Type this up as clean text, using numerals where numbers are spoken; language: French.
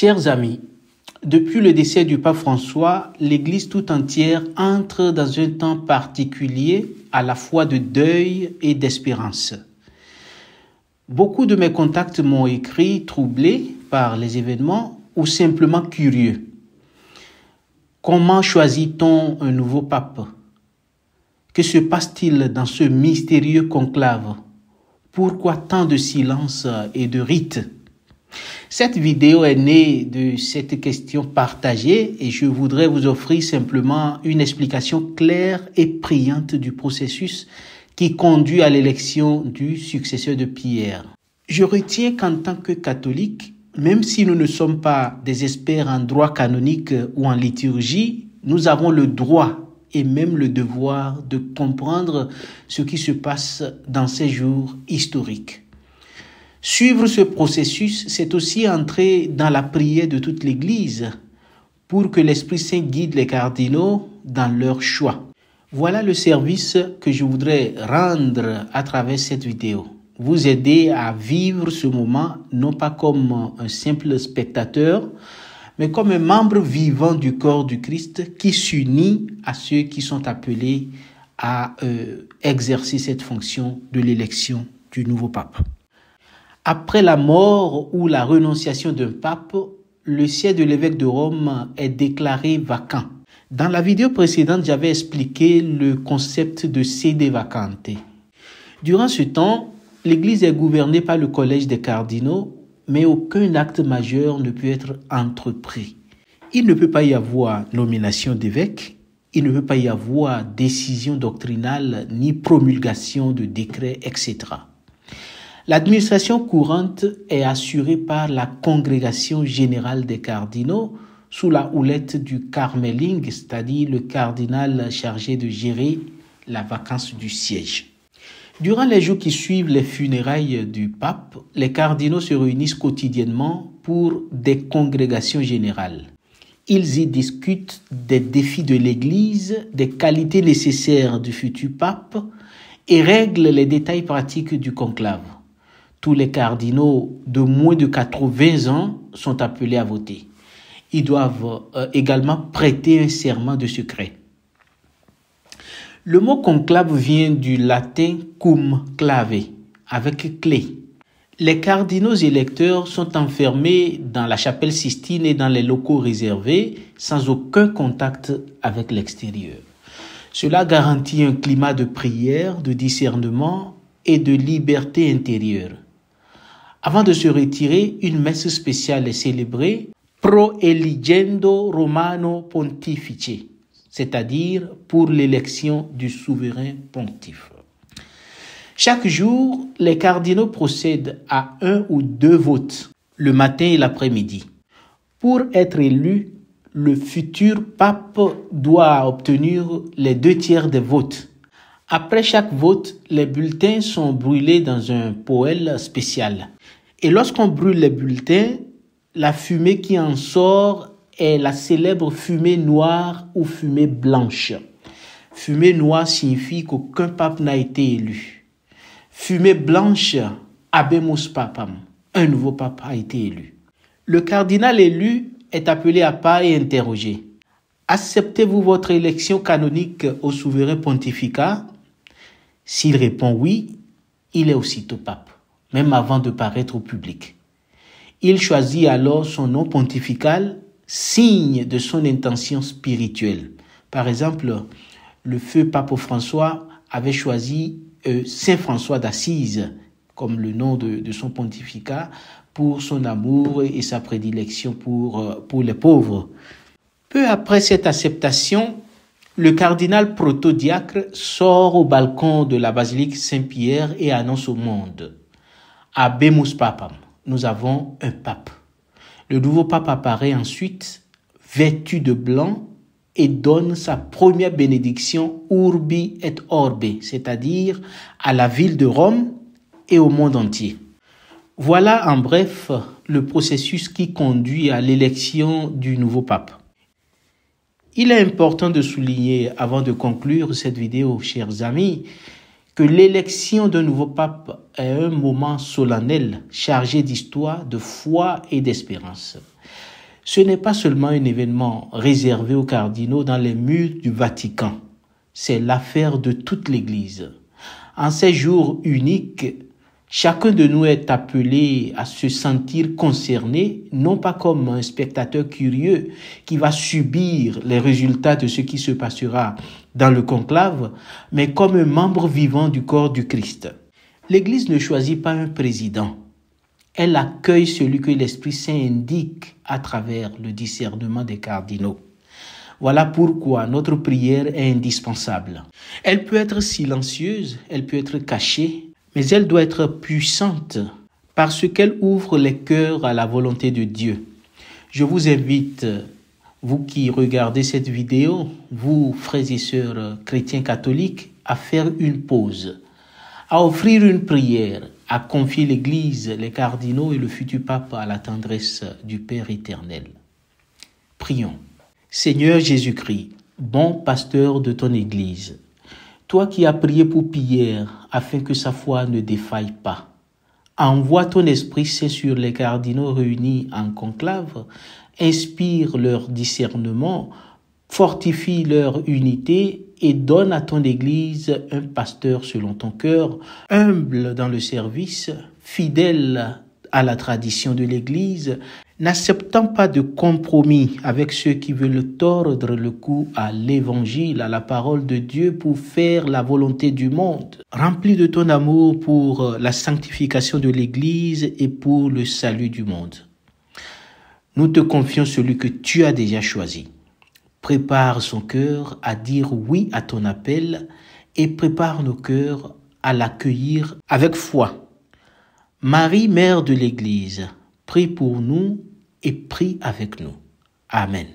Chers amis, depuis le décès du pape François, l'Église tout entière entre dans un temps particulier à la fois de deuil et d'espérance. Beaucoup de mes contacts m'ont écrit troublés par les événements ou simplement curieux. Comment choisit-on un nouveau pape? Que se passe-t-il dans ce mystérieux conclave? Pourquoi tant de silence et de rites? Cette vidéo est née de cette question partagée et je voudrais vous offrir simplement une explication claire et brillante du processus qui conduit à l'élection du successeur de Pierre. Je retiens qu'en tant que catholique, même si nous ne sommes pas des experts en droit canonique ou en liturgie, nous avons le droit et même le devoir de comprendre ce qui se passe dans ces jours historiques. Suivre ce processus, c'est aussi entrer dans la prière de toute l'Église pour que l'Esprit Saint guide les cardinaux dans leur choix. Voilà le service que je voudrais rendre à travers cette vidéo. Vous aider à vivre ce moment, non pas comme un simple spectateur, mais comme un membre vivant du corps du Christ qui s'unit à ceux qui sont appelés à exercer cette fonction de l'élection du nouveau pape. Après la mort ou la renonciation d'un pape, le siège de l'évêque de Rome est déclaré vacant. Dans la vidéo précédente, j'avais expliqué le concept de sede vacante. Durant ce temps, l'Église est gouvernée par le collège des cardinaux, mais aucun acte majeur ne peut être entrepris. Il ne peut pas y avoir nomination d'évêque, il ne peut pas y avoir décision doctrinale ni promulgation de décrets, etc. L'administration courante est assurée par la congrégation générale des cardinaux sous la houlette du carmeling, c'est-à-dire le cardinal chargé de gérer la vacance du siège. Durant les jours qui suivent les funérailles du pape, les cardinaux se réunissent quotidiennement pour des congrégations générales. Ils y discutent des défis de l'Église, des qualités nécessaires du futur pape et règlent les détails pratiques du conclave. Tous les cardinaux de moins de 80 ans sont appelés à voter. Ils doivent également prêter un serment de secret. Le mot conclave vient du latin cum clave, avec clé. Les cardinaux électeurs sont enfermés dans la chapelle Sistine et dans les locaux réservés, sans aucun contact avec l'extérieur. Cela garantit un climat de prière, de discernement et de liberté intérieure. Avant de se retirer, une messe spéciale est célébrée pro eligendo Romano Pontifice, c'est-à-dire pour l'élection du souverain pontife. Chaque jour, les cardinaux procèdent à 1 ou 2 votes, le matin et l'après-midi. Pour être élu, le futur pape doit obtenir les 2/3 des votes. Après chaque vote, les bulletins sont brûlés dans un poêle spécial. Et lorsqu'on brûle les bulletins, la fumée qui en sort est la célèbre fumée noire ou fumée blanche. Fumée noire signifie qu'aucun pape n'a été élu. Fumée blanche, habemus papam, un nouveau pape a été élu. Le cardinal élu est appelé à part et interrogé. Acceptez-vous votre élection canonique au souverain pontificat? S'il répond oui, il est aussitôt pape, même avant de paraître au public. Il choisit alors son nom pontifical, signe de son intention spirituelle. Par exemple, le feu pape François avait choisi Saint François d'Assise comme le nom de son pontificat pour son amour et sa prédilection pour les pauvres. Peu après cette acceptation, le cardinal protodiacre sort au balcon de la basilique Saint-Pierre et annonce au monde: Habemus papam, nous avons un pape. Le nouveau pape apparaît ensuite, vêtu de blanc, et donne sa première bénédiction urbi et orbe, c'est-à-dire à la ville de Rome et au monde entier. Voilà en bref le processus qui conduit à l'élection du nouveau pape. Il est important de souligner, avant de conclure cette vidéo, chers amis, que l'élection d'un nouveau pape est un moment solennel, chargé d'histoire, de foi et d'espérance. Ce n'est pas seulement un événement réservé aux cardinaux dans les murs du Vatican. C'est l'affaire de toute l'Église. En ces jours uniques, chacun de nous est appelé à se sentir concerné, non pas comme un spectateur curieux qui va subir les résultats de ce qui se passera dans le conclave, mais comme un membre vivant du corps du Christ. L'Église ne choisit pas un président. Elle accueille celui que l'Esprit Saint indique à travers le discernement des cardinaux. Voilà pourquoi notre prière est indispensable. Elle peut être silencieuse, elle peut être cachée, mais elle doit être puissante parce qu'elle ouvre les cœurs à la volonté de Dieu. Je vous invite, vous qui regardez cette vidéo, vous frères et sœurs chrétiens catholiques, à faire une pause, à offrir une prière, à confier l'Église, les cardinaux et le futur pape à la tendresse du Père éternel. Prions. Seigneur Jésus-Christ, bon pasteur de ton Église, toi qui as prié pour Pierre afin que sa foi ne défaille pas, envoie ton Esprit Saint sur les cardinaux réunis en conclave, inspire leur discernement, fortifie leur unité et donne à ton Église un pasteur selon ton cœur, humble dans le service, fidèle à la tradition de l'Église, n'acceptant pas de compromis avec ceux qui veulent tordre le cou à l'Évangile, à la parole de Dieu pour faire la volonté du monde. Rempli de ton amour pour la sanctification de l'Église et pour le salut du monde. Nous te confions celui que tu as déjà choisi. Prépare son cœur à dire oui à ton appel et prépare nos cœurs à l'accueillir avec foi. Marie, Mère de l'Église, prie pour nous et prie avec nous. Amen.